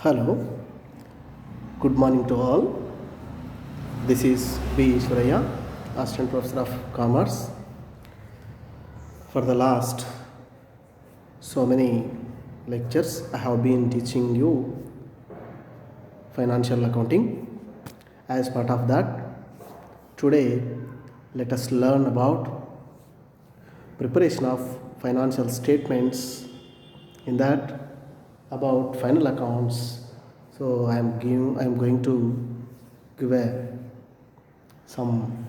Hello, good morning to all. This is B. Ishwaraya, Assistant Professor of Commerce. For the last so many lectures, I have been teaching you financial accounting. As part of that, today let us learn about preparation of financial statements, in that about final accounts. So I am going to give some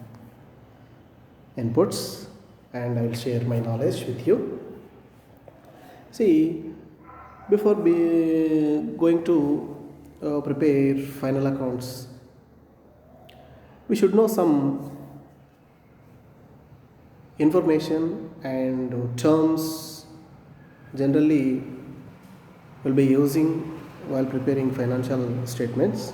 inputs and I will share my knowledge with you. See, before going to prepare final accounts, we should know some information and terms generally will be using while preparing financial statements.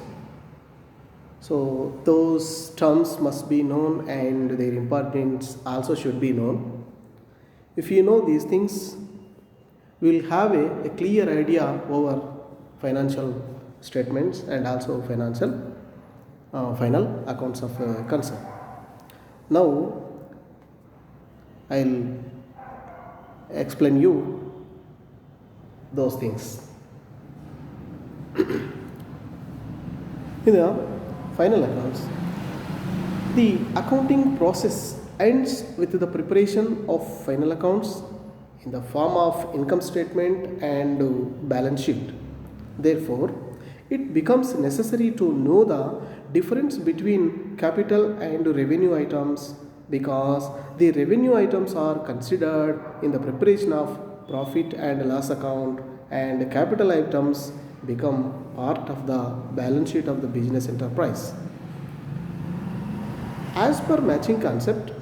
So those terms must be known and their importance also should be known. If you know these things, we will have a clear idea over financial statements and also financial final accounts of concern. Now I'll explain you those things. In the final accounts, the accounting process ends with the preparation of final accounts in the form of income statement and balance sheet. Therefore, it becomes necessary to know the difference between capital and revenue items, because the revenue items are considered in the preparation of profit and loss account, and capital items become part of the balance sheet of the business enterprise. As per matching concept,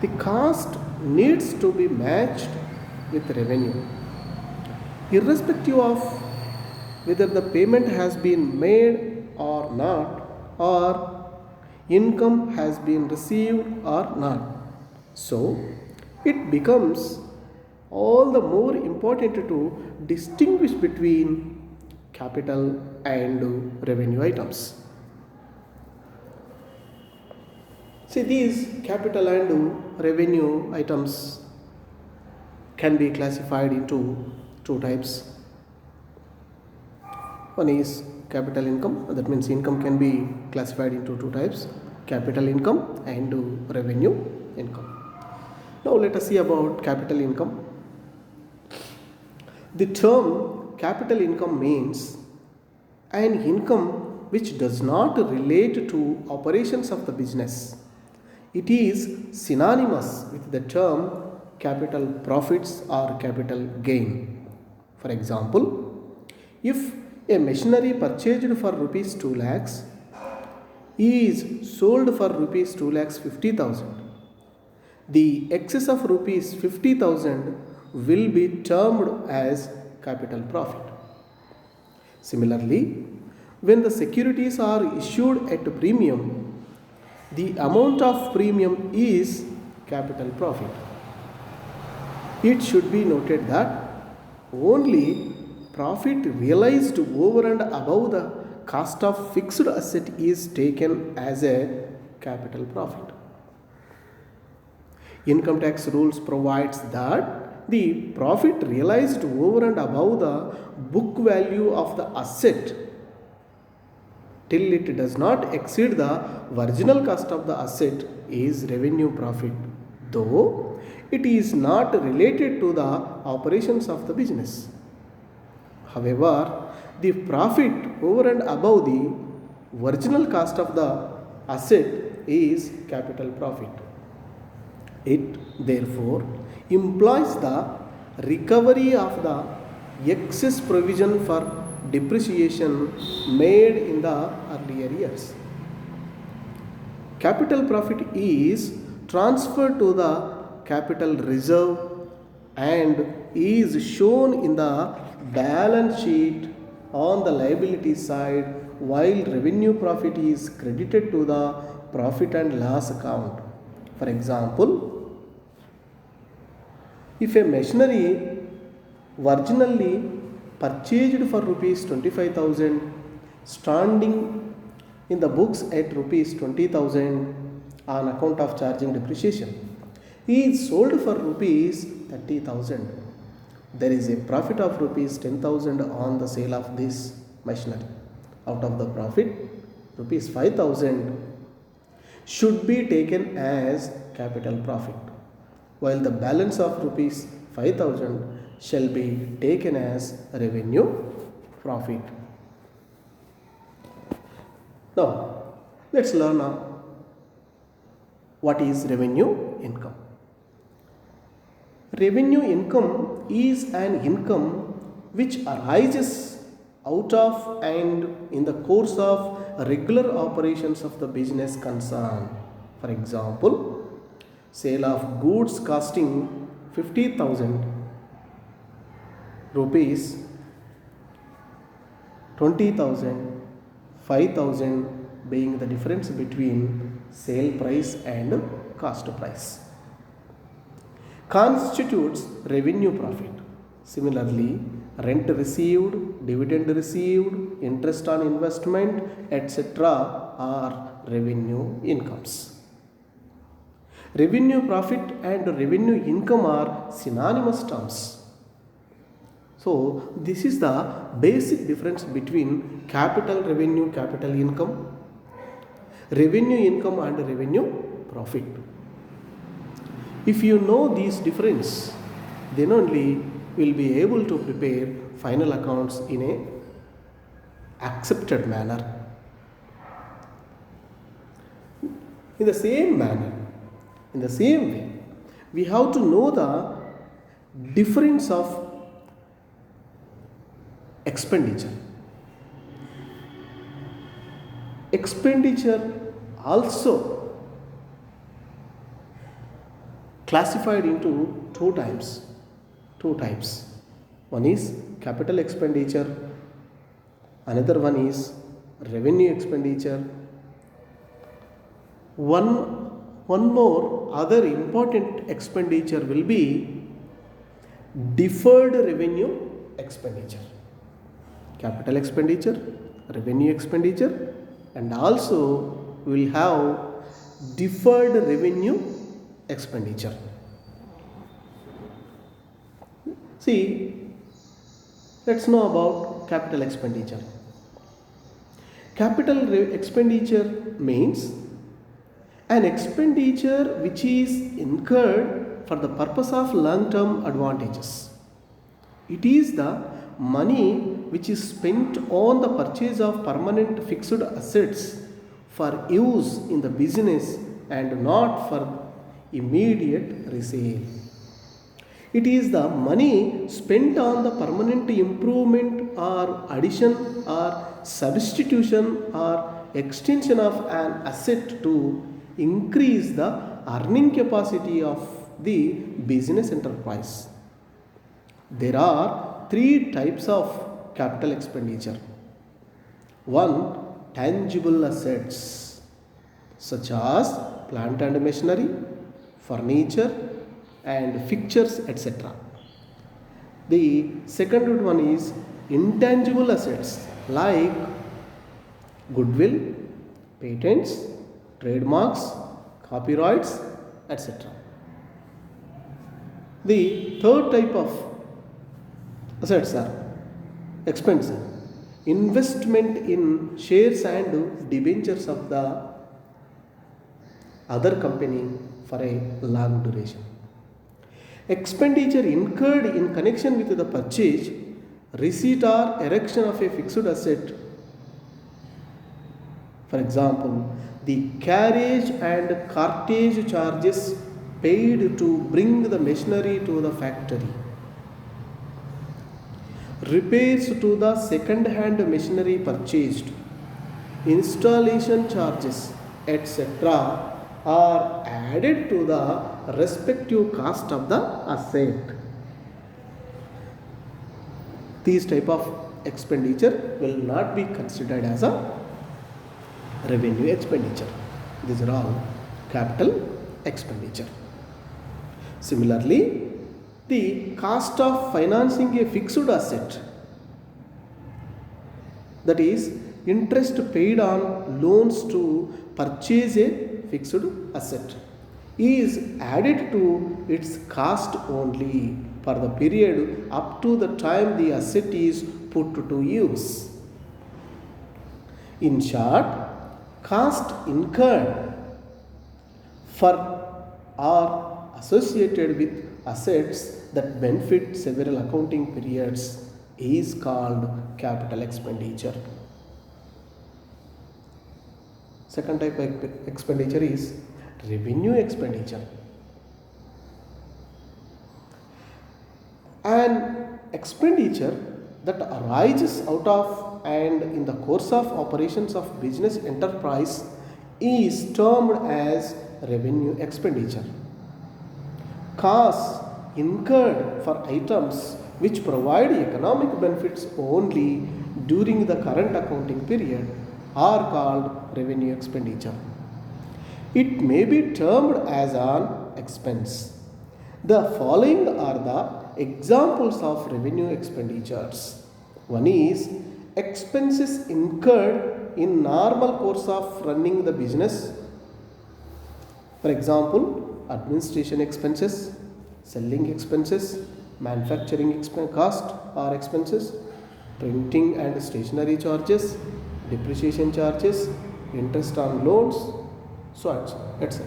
the cost needs to be matched with revenue, irrespective of whether the payment has been made or not, or income has been received or not. So it becomes all the more important to distinguish between capital and revenue items. See, these capital and revenue items can be classified into two types. One is capital income, that means income can be classified into two types: capital income and revenue income. Now let us see about capital income. The term capital income means an income which does not relate to operations of the business. It is synonymous with the term capital profits or capital gain. For example, if a machinery purchased for rupees 2 lakhs is sold for rupees 2 lakhs 50,000, the excess of rupees 50,000 will be termed as capital profit. Similarly, when the securities are issued at premium, the amount of premium is capital profit. It should be noted that only profit realized over and above the cost of fixed asset is taken as a capital profit. Income tax rules provides that the profit realized over and above the book value of the asset till it does not exceed the original cost of the asset is revenue profit, though it is not related to the operations of the business. However, the profit over and above the original cost of the asset is capital profit. It therefore implies the recovery of the excess provision for depreciation made in the earlier years. Capital profit is transferred to the capital reserve and is shown in the balance sheet on the liability side, while revenue profit is credited to the profit and loss account. For example, if a machinery originally purchased for rupees 25,000, standing in the books at rupees 20,000 on account of charging depreciation. He is sold for rupees 30,000. There is a profit of rupees 10,000 on the sale of this machinery. Out of the profit, rupees 5,000 should be taken as capital profit, while the balance of rupees 5,000 shall be taken as revenue profit. Now, let's learn what is revenue income. Revenue income is an income which arises out of and in the course of regular operations of the business concern. For example, sale of goods costing 50,000 rupees, 20,000, 5,000 being the difference between sale price and cost price, constitutes revenue profit. Similarly, rent received, dividend received, interest on investment, etc. are revenue incomes. Revenue profit and revenue income are synonymous terms. So, this is the basic difference between capital revenue, capital income, revenue income and revenue profit. If you know these difference, then only we will be able to prepare final accounts in a accepted manner. In the same manner, in the same way, we have to know the difference of expenditure. Expenditure also classified into two types. One is capital expenditure, another one is revenue expenditure. One more other important expenditure will be deferred revenue expenditure. Capital expenditure, revenue expenditure, and also we will have deferred revenue expenditure. See, let's know about capital expenditure. Capital expenditure means an expenditure which is incurred for the purpose of long-term advantages. It is the money which is spent on the purchase of permanent fixed assets for use in the business and not for immediate resale. It is the money spent on the permanent improvement or addition or substitution or extension of an asset to increase the earning capacity of the business enterprise. There are three types of capital expenditure. One, tangible assets such as plant and machinery, furniture and fixtures, etc. The second one is intangible assets like goodwill, patents, trademarks, copyrights, etc. The third type of assets are expenses, investment in shares and debentures of the other company for a long duration. Expenditure incurred in connection with the purchase, receipt or erection of a fixed asset. For example, the carriage and cartage charges paid to bring the machinery to the factory, repairs to the second-hand machinery purchased, installation charges, etc. are added to the respective cost of the asset. These type of expenditure will not be considered as a revenue expenditure. These are all capital expenditure. Similarly, the cost of financing a fixed asset that is interest paid on loans to purchase a fixed asset, is added to its cost only for the period up to the time the asset is put to use. In short, cost incurred for or associated with assets that benefit several accounting periods is called capital expenditure. Second type of expenditure is revenue expenditure. An expenditure that arises out of and in the course of operations of business enterprise is termed as revenue expenditure. Costs incurred for items which provide economic benefits only during the current accounting period are called revenue expenditure. It may be termed as an expense. The following are the examples of revenue expenditures. One is expenses incurred in normal course of running the business. For example, administration expenses, selling expenses, manufacturing cost or expenses, printing and stationery charges, depreciation charges, interest on loans, so etc.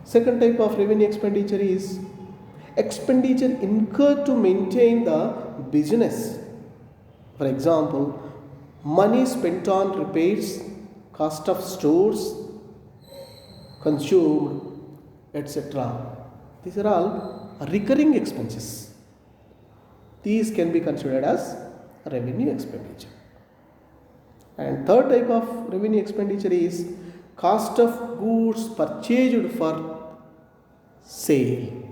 Second type of revenue expenditure is expenditure incurred to maintain the business. For example, money spent on repairs, cost of stores consumed, etc. These are all recurring expenses. These can be considered as revenue expenditure. And third type of revenue expenditure is cost of goods purchased for sale.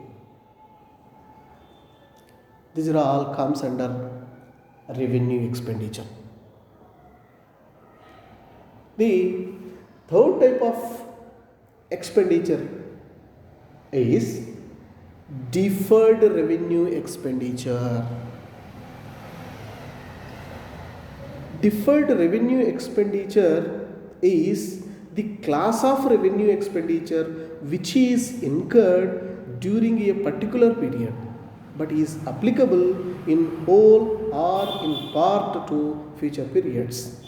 These are all comes under revenue expenditure. The third type of expenditure is deferred revenue expenditure. Deferred revenue expenditure is the class of revenue expenditure which is incurred during a particular period but is applicable in whole or in part to future periods.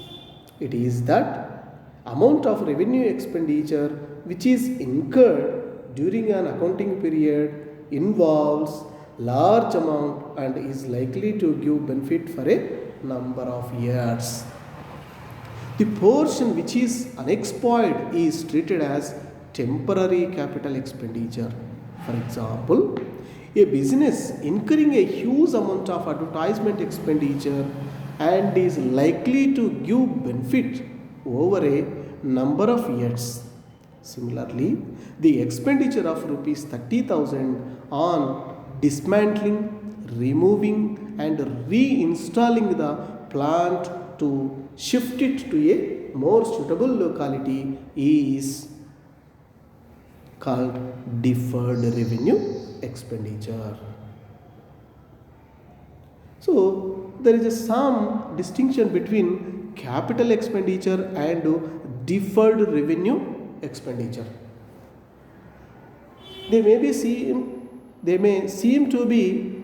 It is that amount of revenue expenditure which is incurred during an accounting period involves large amount and is likely to give benefit for a number of years. The portion which is unexploited is treated as temporary capital expenditure. For example, a business incurring a huge amount of advertisement expenditure and is likely to give benefit over a number of years. Similarly, the expenditure of rupees 30,000 on dismantling, removing and reinstalling the plant to shift it to a more suitable locality is called deferred revenue expenditure. So there is some distinction between capital expenditure and deferred revenue expenditure. They may seem to be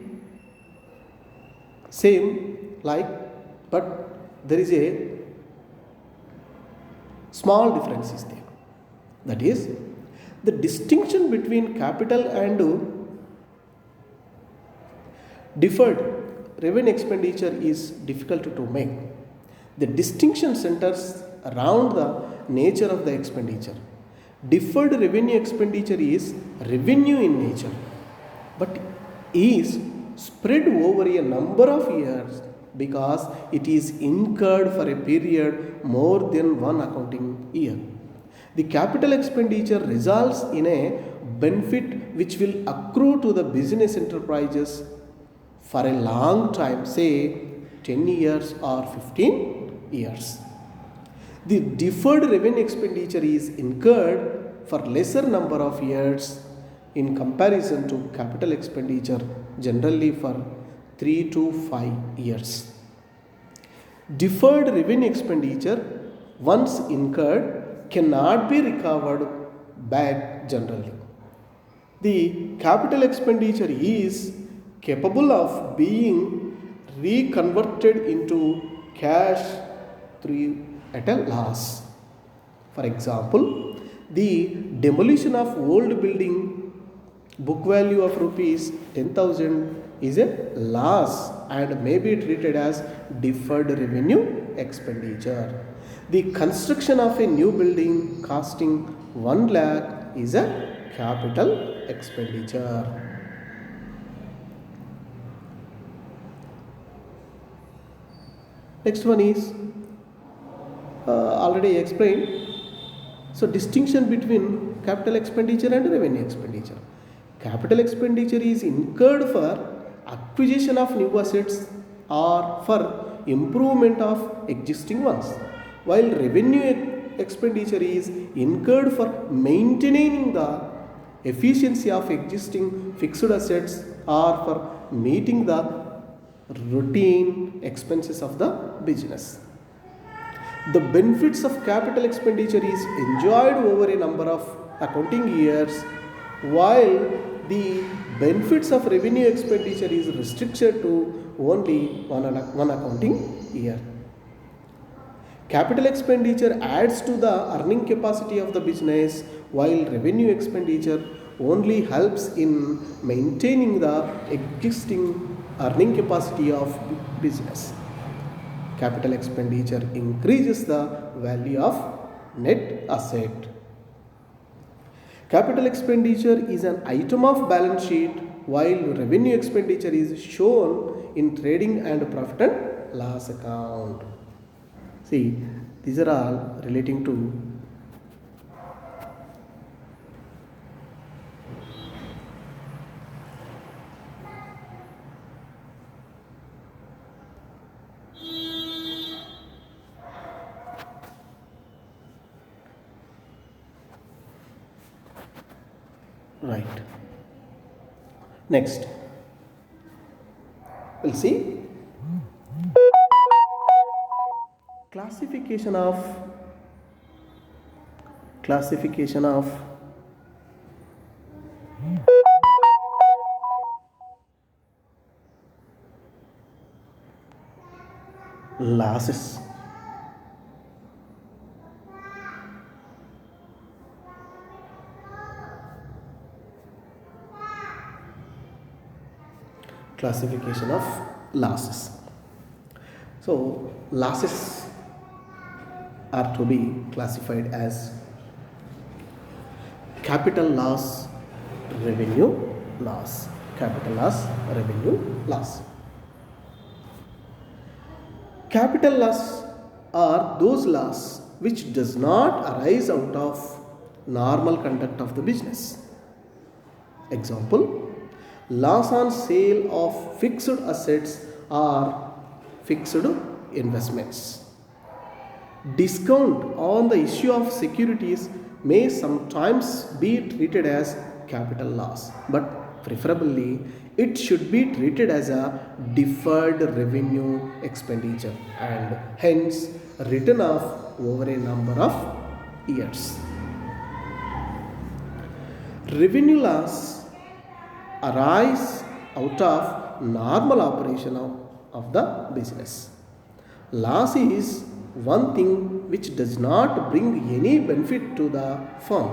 same but there is a small difference is there. That is, the distinction between capital and deferred revenue expenditure is difficult to make. The distinction centers around the nature of the expenditure. Deferred revenue expenditure is revenue in nature but is spread over a number of years because it is incurred for a period more than one accounting year. The capital expenditure results in a benefit which will accrue to the business enterprises for a long time, say 10 years or 15 years. The deferred revenue expenditure is incurred for lesser number of years in comparison to capital expenditure, generally for 3 to 5 years. Deferred revenue expenditure, once incurred, cannot be recovered back generally. The capital expenditure is capable of being reconverted into cash through at a loss. For example, the demolition of old building book value of rupees 10,000 is a loss and may be treated as deferred revenue expenditure. The construction of a new building costing 1 lakh is a capital expenditure. Next one is already explained. So, distinction between capital expenditure and revenue expenditure. Capital expenditure is incurred for acquisition of new assets or for improvement of existing ones, while revenue expenditure is incurred for maintaining the efficiency of existing fixed assets or for meeting the routine expenses of the business. The benefits of capital expenditure is enjoyed over a number of accounting years, while the benefits of revenue expenditure is restricted to only one accounting year. Capital expenditure adds to the earning capacity of the business, while revenue expenditure only helps in maintaining the existing earning capacity of business. Capital expenditure increases the value of net asset. Capital expenditure is an item of balance sheet, while revenue expenditure is shown in trading and profit and loss account. See, these are all relating to right. Next, we'll see classification of losses. Classification of losses. So, losses are to be classified as capital loss, revenue loss. Capital loss, revenue loss. Capital loss are those loss which does not arise out of normal conduct of the business. Example, loss on sale of fixed assets or fixed investments. Discount on the issue of securities may sometimes be treated as capital loss, but preferably it should be treated as a deferred revenue expenditure and hence written off over a number of years. Revenue loss arise out of normal operation of the business. Loss is one thing which does not bring any benefit to the firm.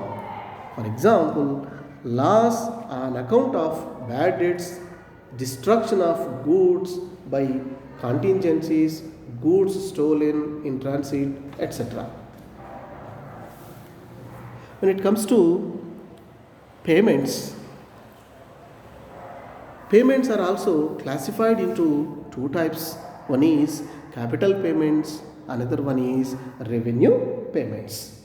For example, loss on account of bad debts, destruction of goods by contingencies, goods stolen in transit, etc. When it comes to payments, payments are also classified into two types. One is capital payments, another one is revenue payments.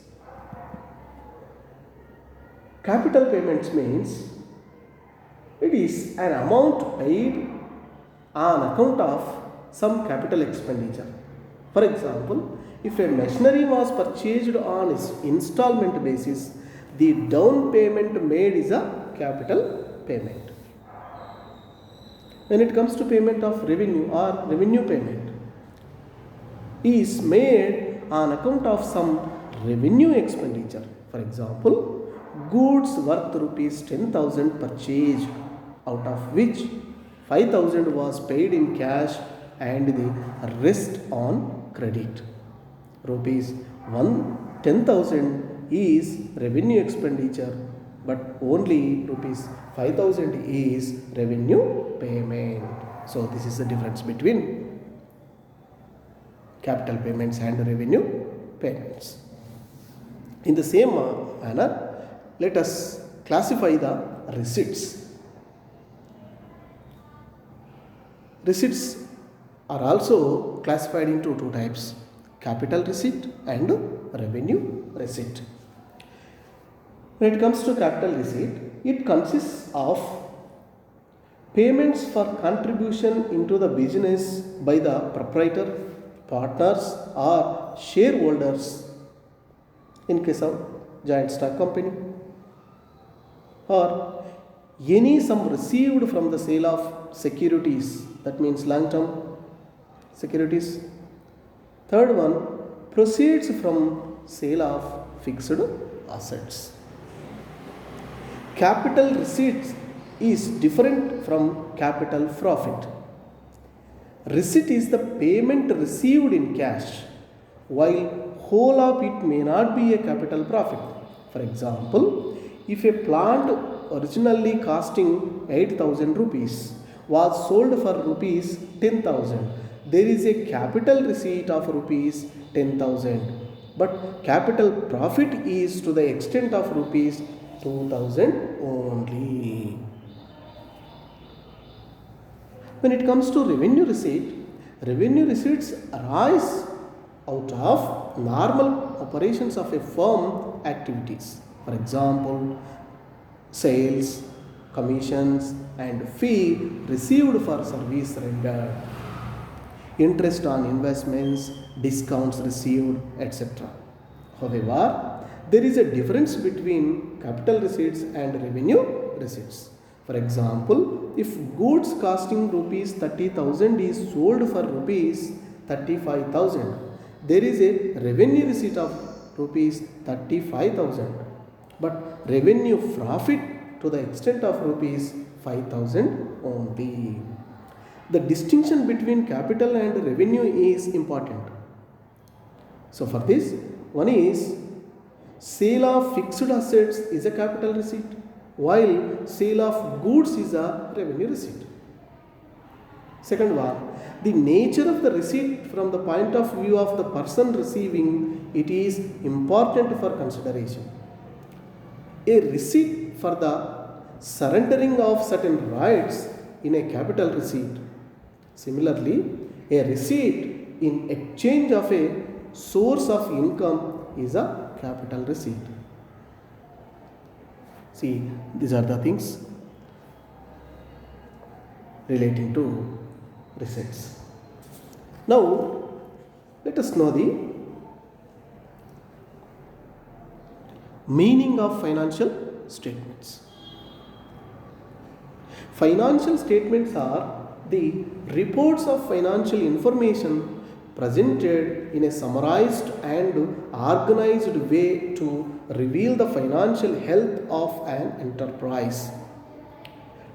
Capital payments means it is an amount paid on account of some capital expenditure. For example, if a machinery was purchased on installment basis, the down payment made is a capital payment. when it comes to payment of revenue or revenue payment is made on account of some revenue expenditure. For example, goods worth rupees 10,000 purchased, out of which 5,000 was paid in cash and the rest on credit. Rupees 10,000 is revenue expenditure, but only rupees 5,000 is revenue payment. So this is the difference between capital payments and revenue payments. In the same manner, let us classify the receipts. Receipts are also classified into two types: capital receipt and revenue receipt. When it comes to capital receipt, it consists of payments for contribution into the business by the proprietor, partners or shareholders in case of joint stock company, or any sum received from the sale of securities, that means long term securities. Third one, proceeds from sale of fixed assets. Capital receipts is different from capital profit. Receipt is the payment received in cash, while whole of it may not be a capital profit. For example, if a plant originally costing 8,000 rupees was sold for rupees 10,000, there is a capital receipt of rupees 10,000, but capital profit is to the extent of rupees 2,000 only. When it comes to revenue receipts arise out of normal operations of a firm activities. For example, sales, commissions and fee received for service rendered, interest on investments, discounts received, etc. However, there is a difference between capital receipts and revenue receipts. For example, if goods costing rupees 30,000 is sold for rupees 35,000, there is a revenue receipt of rupees 35,000, but revenue profit to the extent of rupees 5,000 only. The distinction between capital and revenue is important. So for this, one is sale of fixed assets is a capital receipt, while sale of goods is a revenue receipt. Second one, the nature of the receipt from the point of view of the person receiving it is important for consideration. A receipt for the surrendering of certain rights in a capital receipt. Similarly, a receipt in exchange of a source of income is a capital receipt. See, these are the things relating to receipts. Now, let us know the meaning of financial statements. Financial statements are the reports of financial information presented in a summarized and organized way to reveal the financial health of an enterprise.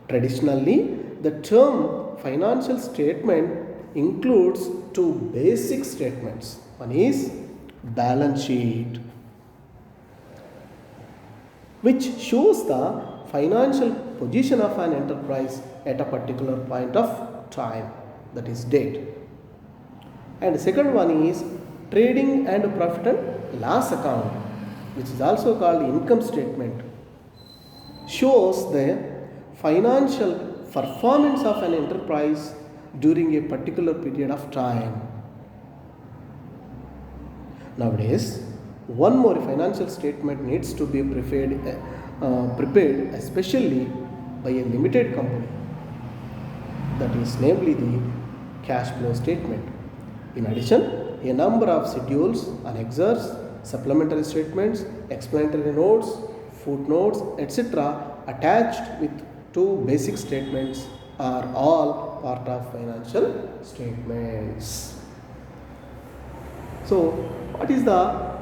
Traditionally, the term financial statement includes two basic statements. One is balance sheet, which shows the financial position of an enterprise at a particular point of time, that is date. And the second one is trading and profit and loss account, which is also called income statement, shows the financial performance of an enterprise during a particular period of time. Nowadays, one more financial statement needs to be prepared especially by a limited company, that is namely the cash flow statement. In addition, a number of schedules, annexures, supplementary statements, explanatory notes, footnotes, etc. attached with two basic statements are all part of financial statements. So what is the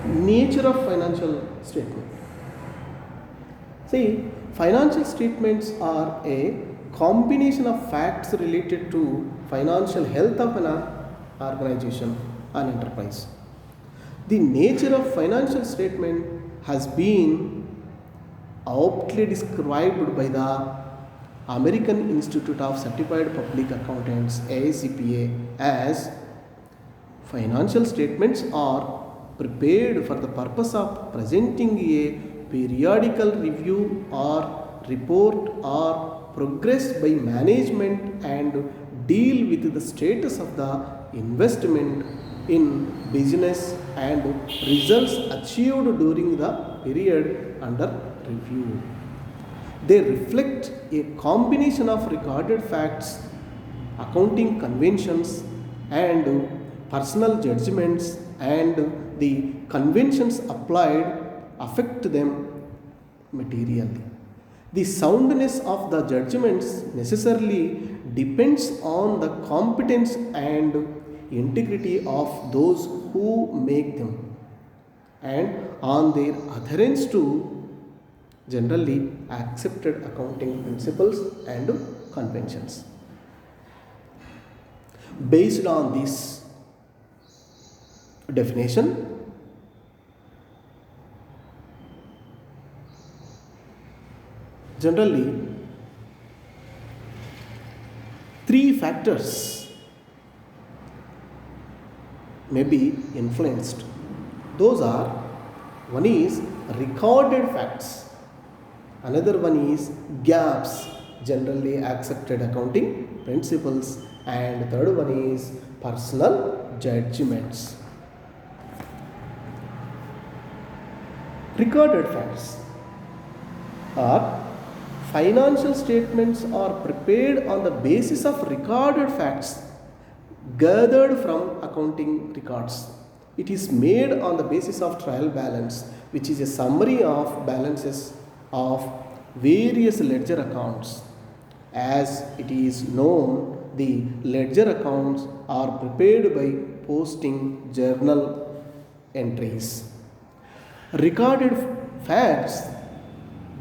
nature of financial statement? See, financial statements are a combination of facts related to financial health of an organization, an enterprise. The nature of financial statement has been aptly described by the American Institute of Certified Public Accountants (AICPA) as financial statements are prepared for the purpose of presenting a periodical review or report or progress by management and deal with the status of the investment in business and results achieved during the period under review. They reflect a combination of recorded facts, accounting conventions, and personal judgments, and the conventions applied affect them materially. The soundness of the judgments necessarily depends on the competence and integrity of those who make them and on their adherence to generally accepted accounting principles and conventions. Based on this definition, generally three factors may be influenced. Those are, one is recorded facts, another one is gaps, generally accepted accounting principles, and third one is personal judgments. Recorded facts are financial statements are prepared on the basis of recorded facts gathered from accounting records. It is made on the basis of trial balance, which is a summary of balances of various ledger accounts. As it is known, the ledger accounts are prepared by posting journal entries. Recorded facts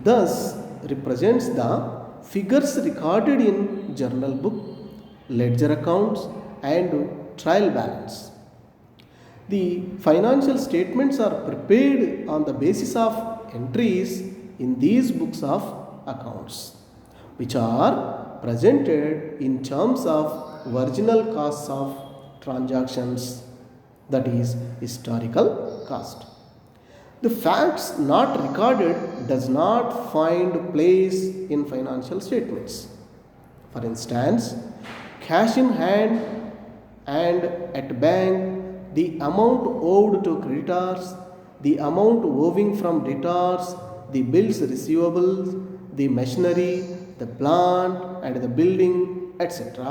thus represents the figures recorded in journal book, ledger accounts, and trial balance. The financial statements are prepared on the basis of entries in these books of accounts, which are presented in terms of original costs of transactions, that is historical cost. The facts not recorded does not find place in financial statements. For instance, cash in hand and at bank, the amount owed to creditors, the amount owing from debtors, the bills receivables, the machinery, the plant and the building, etc.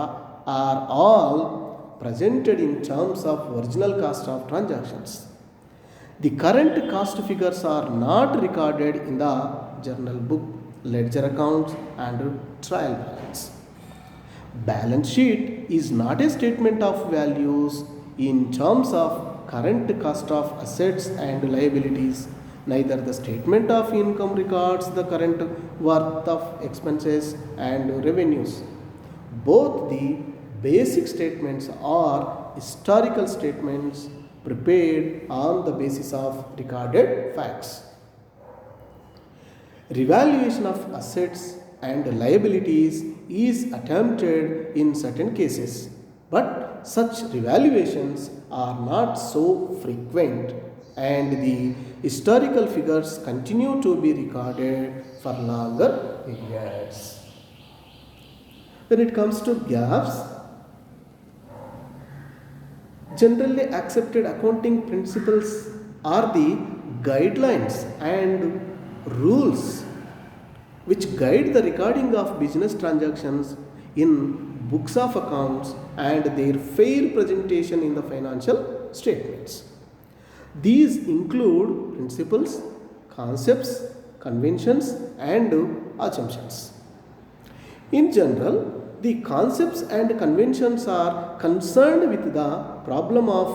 are all presented in terms of original cost of transactions. The current cost figures are not recorded in the journal book, ledger accounts, and trial balance. Balance sheet is not a statement of values in terms of current cost of assets and liabilities. Neither the statement of income records the current worth of expenses and revenues. Both the basic statements are historical statements prepared on the basis of recorded facts. Revaluation of assets and liabilities is attempted in certain cases, but such revaluations are not so frequent, and the historical figures continue to be recorded for longer periods. When it comes to gaps, generally accepted accounting principles are the guidelines and rules which guide the recording of business transactions in books of accounts and their fair presentation in the financial statements. These include principles, concepts, conventions, and assumptions. In general, the concepts and conventions are concerned with the problem of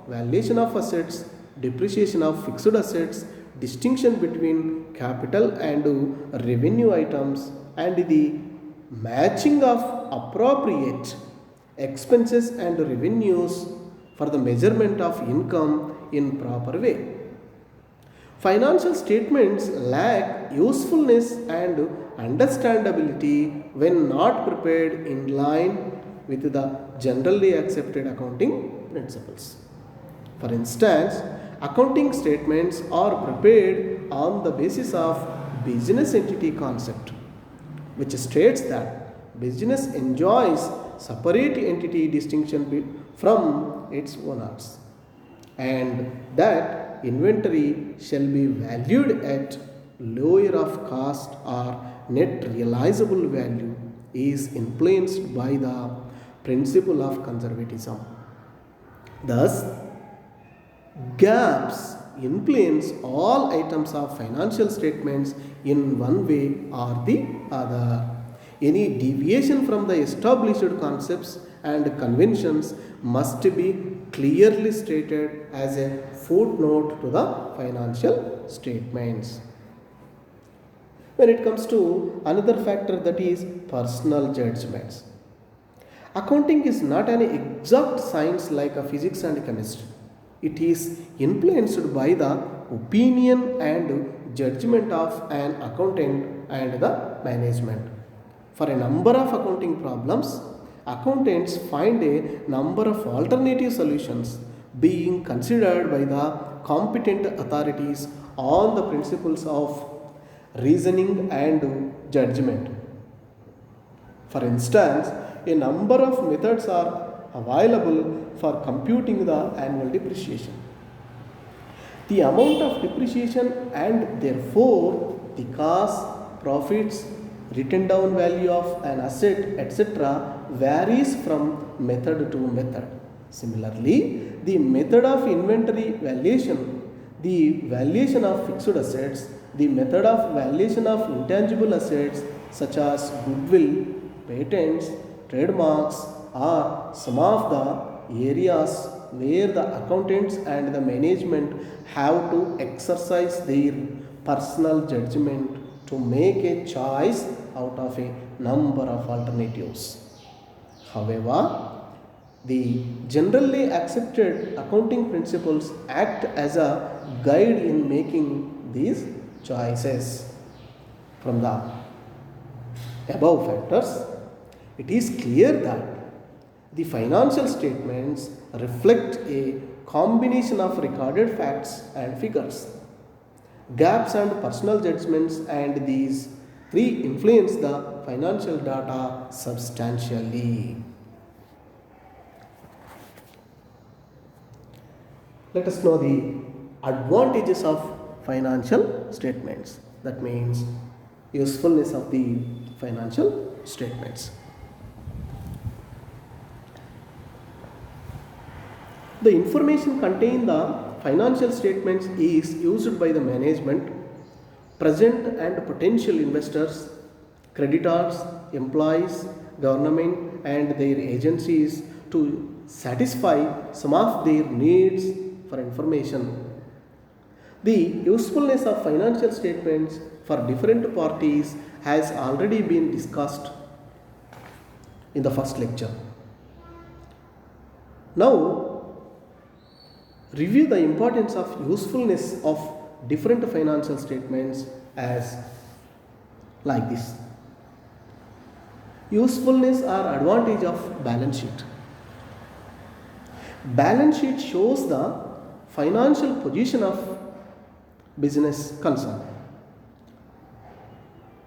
valuation of assets, depreciation of fixed assets, distinction between capital and revenue items, and the matching of appropriate expenses and revenues for the measurement of income in proper way. Financial statements lack usefulness and understandability when not prepared in line with the generally accepted accounting principles. For instance, accounting statements are prepared on the basis of business entity concept, which states that business enjoys separate entity distinction from its owners, and that inventory shall be valued at lower of cost or net realizable value is influenced by the principle of conservatism. Thus, gaps influence all items of financial statements in one way or the other. Any deviation from the established concepts and conventions must be clearly stated as a footnote to the financial statements. When it comes to another factor, that is personal judgments. Accounting is not an exact science like a physics and chemistry. It is influenced by the opinion and judgment of an accountant and the management. For a number of accounting problems, accountants find a number of alternative solutions being considered by the competent authorities on the principles of reasoning and judgment. For instance, a number of methods are available for computing the annual depreciation. The amount of depreciation and therefore the cost, profits, written down value of an asset, etc., varies from method to method. Similarly, the method of inventory valuation, the valuation of fixed assets, the method of valuation of intangible assets such as goodwill, patents, trademarks are some of the areas where the accountants and the management have to exercise their personal judgment to make a choice out of a number of alternatives. However, the generally accepted accounting principles act as a guide in making these choices. From the above factors, it is clear that the financial statements reflect a combination of recorded facts and figures. Gaps and personal judgments and these three influence the financial data substantially. Let us know the advantages of financial statements. That means usefulness of the financial statements. The information contained in the financial statements is used by the management, present and potential investors, creditors, employees, government and their agencies to satisfy some of their needs for information. The usefulness of financial statements for different parties has already been discussed in the first lecture. Now, review the importance of usefulness of different financial statements as like this. Usefulness or advantage of balance sheet. Balance sheet shows the financial position of business concern.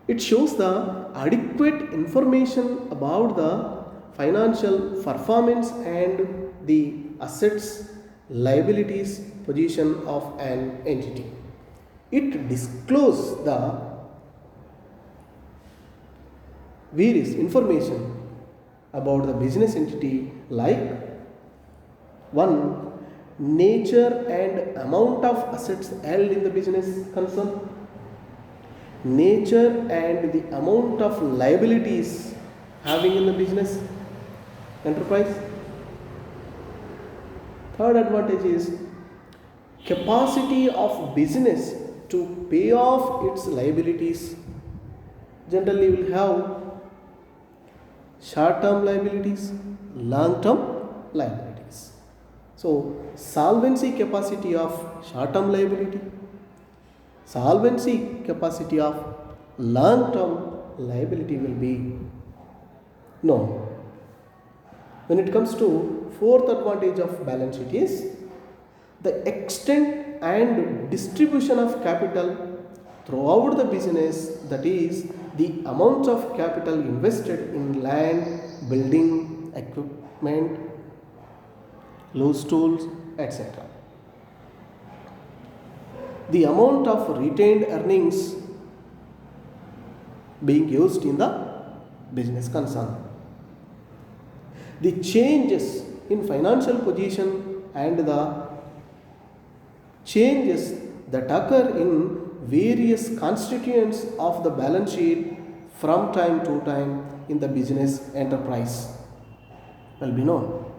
It shows the adequate information about the financial performance and the assets, liabilities position of an entity. It discloses the various information about the business entity like 1. Nature and amount of assets held in the business concern. Nature and the amount of liabilities having in the business enterprise. Third advantage is capacity of business to pay off its liabilities. Generally, will have short term liabilities, long term liabilities. So, solvency capacity of short term liability, solvency capacity of long term liability will be known. When it comes to fourth advantage of balance sheet is the extent and distribution of capital throughout the business, that is the amount of capital invested in land, building, equipment, loose tools, etc. The amount of retained earnings being used in the business concern. The changes in financial position and the changes that occur in various constituents of the balance sheet from time to time in the business enterprise will be known.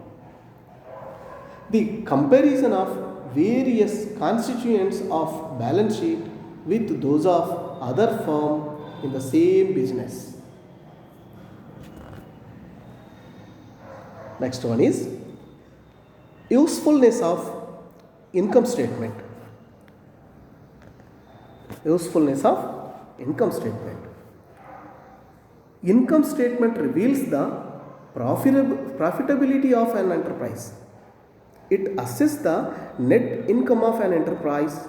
The comparison of various constituents of balance sheet with those of other firm in the same business. Next one is usefulness of income statement. Usefulness of income statement. Income statement reveals the profitability of an enterprise. It assesses the net income of an enterprise,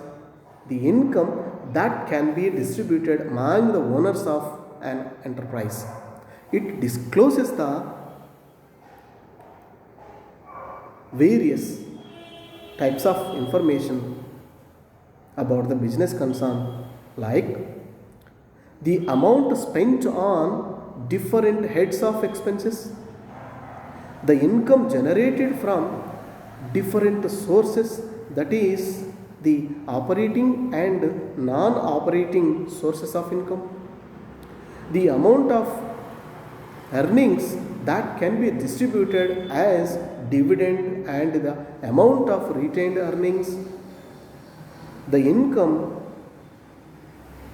the income that can be distributed among the owners of an enterprise. It discloses the various types of information about the business concern, like the amount spent on different heads of expenses, the income generated from different sources, that is the operating and non-operating sources of income, the amount of earnings that can be distributed as dividend and the amount of retained earnings, the income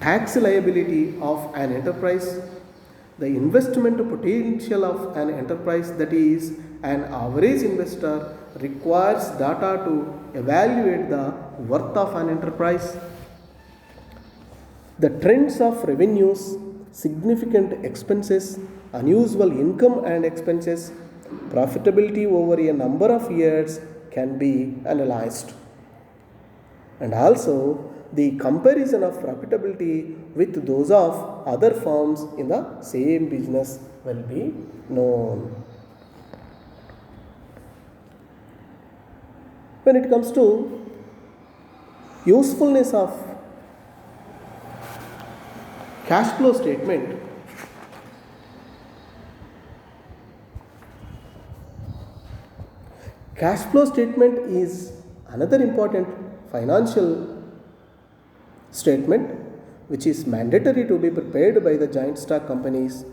tax liability of an enterprise, the investment potential of an enterprise, that is an average investor requires data to evaluate the worth of an enterprise, the trends of revenues, significant expenses, unusual income and expenses, profitability over a number of years can be analyzed. And also the comparison of profitability with those of other firms in the same business will be known. When it comes to usefulness of cash flow statement, cash flow statement is another important financial statement which is mandatory to be prepared by the joint stock companies.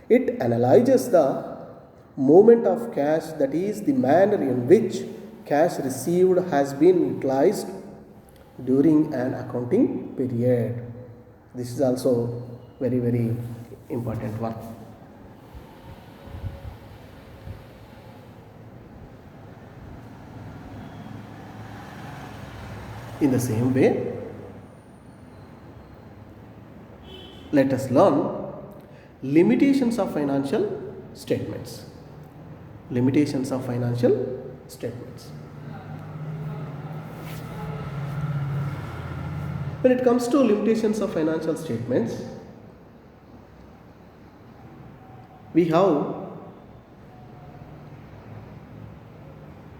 It analyzes the movement of cash, that is the manner in which cash received has been utilized during an accounting period. This is also very important one. In the same way, let us learn limitations of financial statements. Limitations of financial statements. When it comes to limitations of financial statements, we have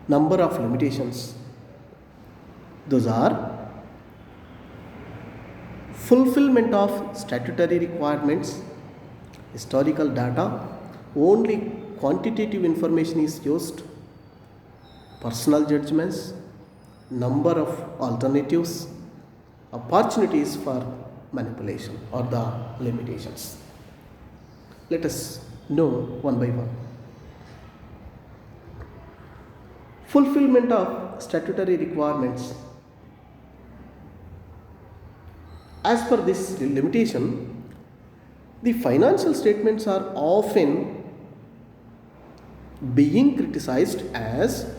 number of limitations. Those are fulfillment of statutory requirements, historical data, only quantitative information is used, personal judgments, number of alternatives, opportunities for manipulation or the limitations. Let us No, one by one. Fulfillment of statutory requirements. As per this limitation, the financial statements are often being criticized as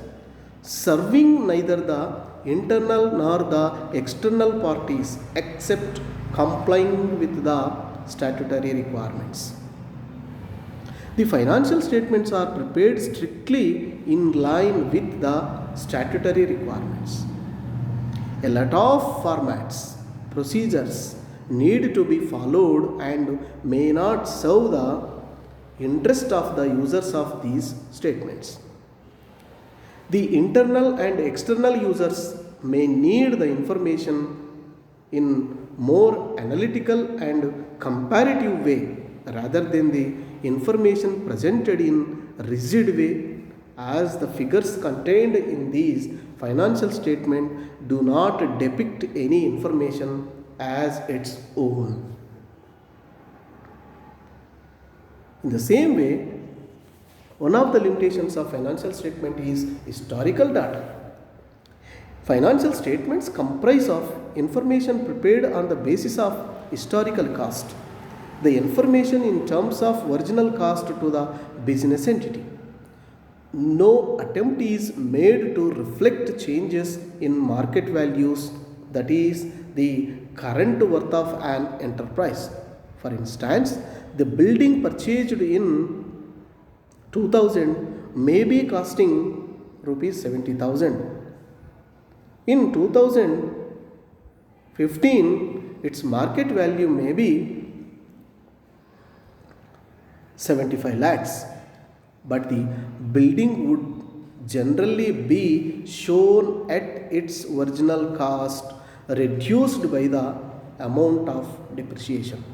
serving neither the internal nor the external parties except complying with the statutory requirements. The financial statements are prepared strictly in line with the statutory requirements. A lot of formats, procedures need to be followed and may not serve the interest of the users of these statements. The internal and external users may need the information in more analytical and comparative way rather than the information presented in rigid way, as the figures contained in these financial statements do not depict any information as its own. In the same way, one of the limitations of financial statement is historical data. Financial statements comprise of information prepared on the basis of historical cost, the information in terms of original cost to the business entity. No attempt is made to reflect changes in market values, that is, the current worth of an enterprise. For instance, the building purchased in 2000 may be costing rupees 70,000. In 2015, its market value may be 75 lakhs, but the building would generally be shown at its original cost reduced by the amount of depreciation.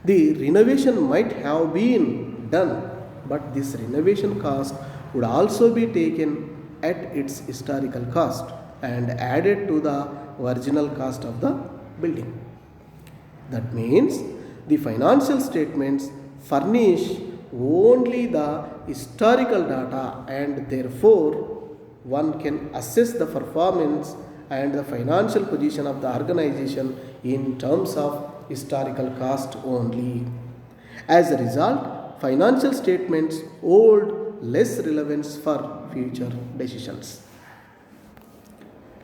The renovation might have been done, but this renovation cost would also be taken at its historical cost and added to the original cost of the building. That means the financial statements furnish only the historical data, and therefore one can assess the performance and the financial position of the organization in terms of historical cost only. As a result, financial statements hold less relevance for future decisions.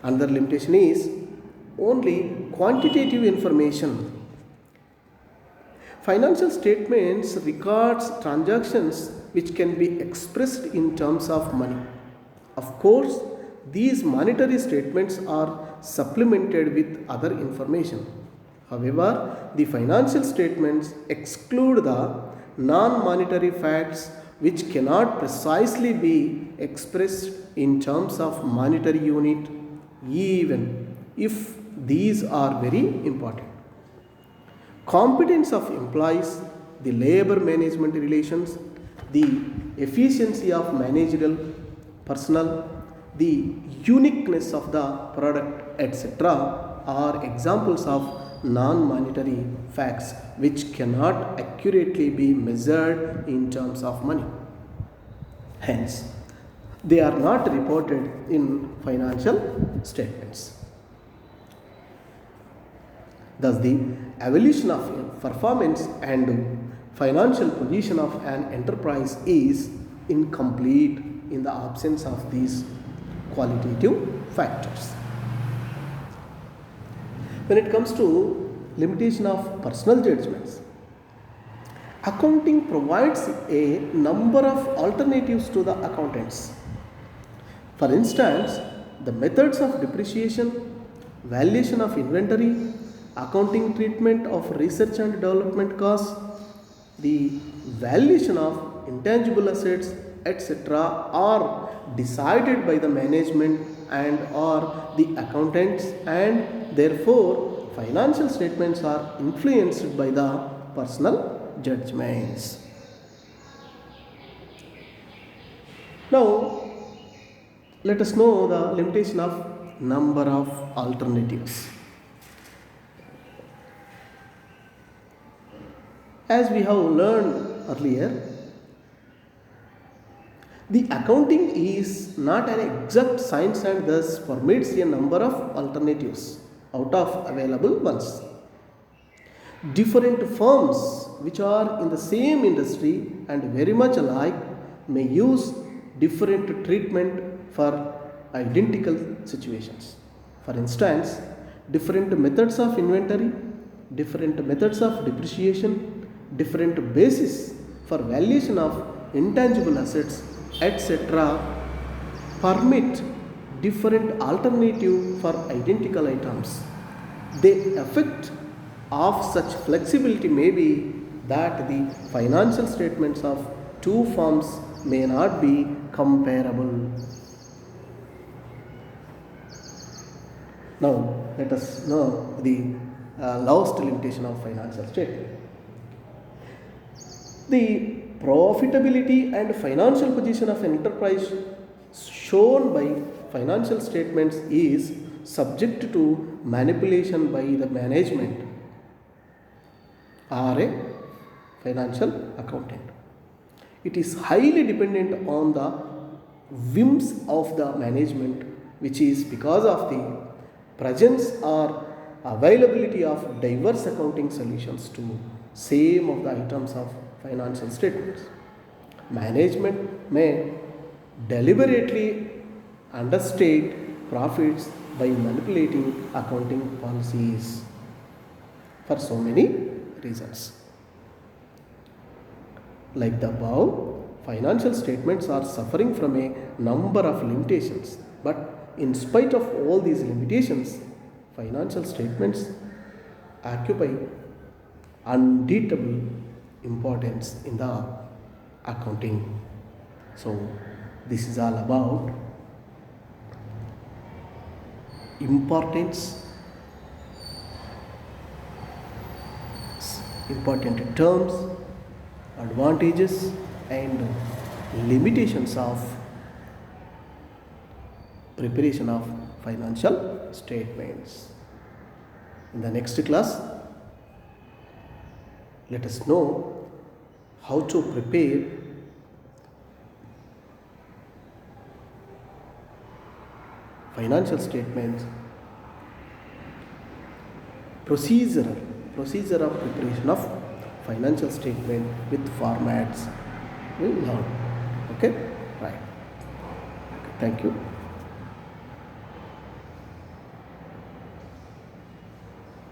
Another limitation is only quantitative information. Financial statements records transactions which can be expressed in terms of money. Of course, these monetary statements are supplemented with other information. However, the financial statements exclude the non-monetary facts which cannot precisely be expressed in terms of monetary unit, even if these are very important. Competence of employees, the labor management relations, the efficiency of managerial personnel, the uniqueness of the product, etc., are examples of non-monetary facts which cannot accurately be measured in terms of money. Hence, they are not reported in financial statements. Thus, the evaluation of performance and financial position of an enterprise is incomplete in the absence of these qualitative factors. When it comes to limitation of personal judgments, accounting provides a number of alternatives to the accountants. For instance, the methods of depreciation, valuation of inventory, accounting treatment of research and development costs, the valuation of intangible assets, etc., are decided by the management and or the accountants, and therefore financial statements are influenced by the personal judgments. Now, let us know the limitation of number of alternatives. As we have learned earlier, the accounting is not an exact science and thus permits a number of alternatives out of available ones. Different firms which are in the same industry and very much alike may use different treatment for identical situations. For instance, different methods of inventory, different methods of depreciation, different basis for valuation of intangible assets, etc. permit different alternative for identical items. The effect of such flexibility may be that the financial statements of two firms may not be comparable. Now, let us know the last limitation of financial statement. The profitability and financial position of an enterprise shown by financial statements is subject to manipulation by the management or a financial accountant. It is highly dependent on the whims of the management, which is because of the presence or availability of diverse accounting solutions to same of the items of financial statements. Management may deliberately understate profits by manipulating accounting policies for so many reasons. Like the above, financial statements are suffering from a number of limitations, but in spite of all these limitations, financial statements occupy unbeatable importance in the accounting. So, this is all about importance, important terms, advantages and limitations of preparation of financial statements. In the next class, let us know how to prepare financial statements, procedure of preparation of financial statement with formats. We'll learn. Okay, right. Okay, thank you.